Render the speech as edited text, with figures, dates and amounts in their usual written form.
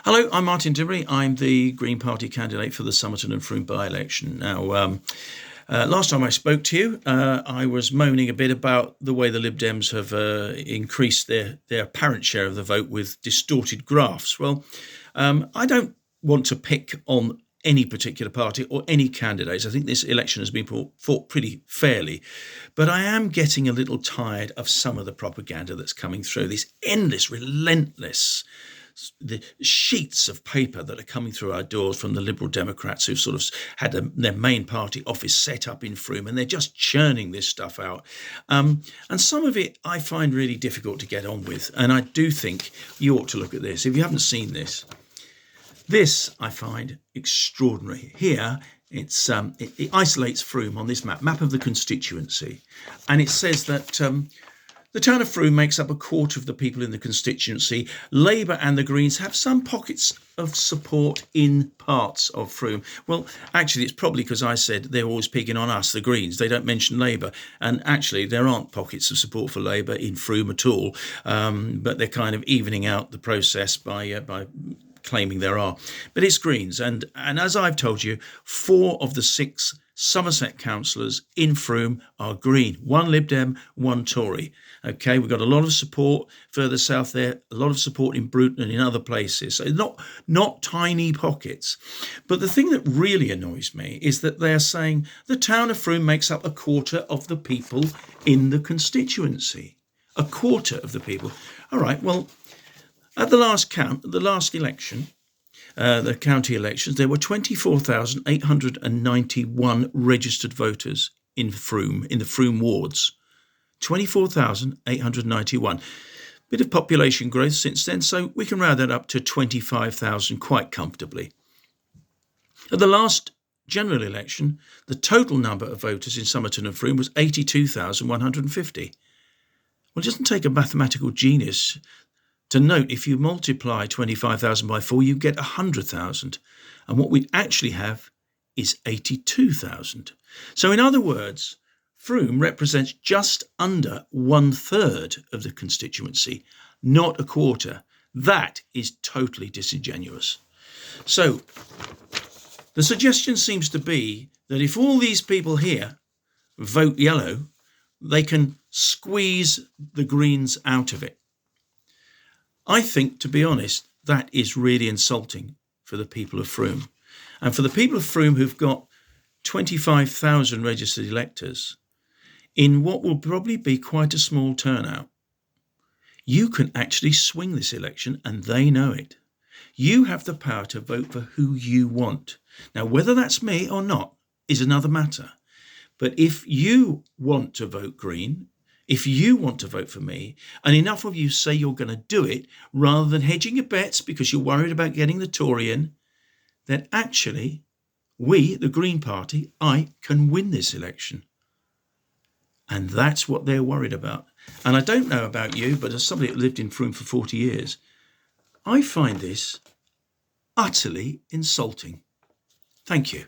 Hello, I'm Martin Dibry. I'm the Green Party candidate for the Somerton and Frome by-election. Now, last time I spoke to you, I was moaning a bit about the way the Lib Dems have increased their apparent share of the vote with distorted graphs. Well, I don't want to pick on any particular party or any candidates. I think this election has been fought pretty fairly, but I am getting a little tired of some of the propaganda that's coming through, this endless, relentless, the sheets of paper that are coming through our doors from the Liberal Democrats who've sort of had their main party office set up in Frome, and they're just churning this stuff out. And some of it I find really difficult to get on with, and I do think you ought to look at this. If you haven't seen this, I find extraordinary. Here, it isolates Frome on this map of the constituency, and it says that the town of Frome makes up a quarter of the people in the constituency. Labour and the Greens have some pockets of support in parts of Frome. Well, actually, it's probably because I said they're always picking on us, the Greens. They don't mention Labour. And actually, there aren't pockets of support for Labour in Frome at all. But they're kind of evening out the process by claiming there are. But it's Greens. And as I've told you, 4 of the 6 Somerset councillors in Frome are Green. 1 Lib Dem, 1 Tory. Okay, we've got a lot of support further south there, a lot of support in Bruton and in other places. So not tiny pockets. But the thing that really annoys me is that they're saying the town of Frome makes up a quarter of the people in the constituency. A quarter of the people. All right, well, at the last election, the county elections, there were 24,891 registered voters in Frome, in the Frome wards. 24,891. Bit of population growth since then, so we can round that up to 25,000 quite comfortably. At the last general election, the total number of voters in Somerton and Frome was 82,150. Well, it doesn't take a mathematical genius to note if you multiply 25,000 by 4, you get 100,000. And what we actually have is 82,000. So in other words, Frome represents just under 1/3 of the constituency, not a quarter. That is totally disingenuous. So the suggestion seems to be that if all these people here vote yellow, they can squeeze the Greens out of it. I think, to be honest, that is really insulting for the people of Frome. And for the people of Frome who've got 25,000 registered electors, in what will probably be quite a small turnout, you can actually swing this election, and they know it. You have the power to vote for who you want. Now, whether that's me or not is another matter. But if you want to vote Green, if you want to vote for me, and enough of you say you're going to do it, rather than hedging your bets because you're worried about getting the Tory in, then actually, we, the Green Party, I can win this election. And that's what they're worried about. And I don't know about you, but as somebody that lived in Frome for 40 years, I find this utterly insulting. Thank you.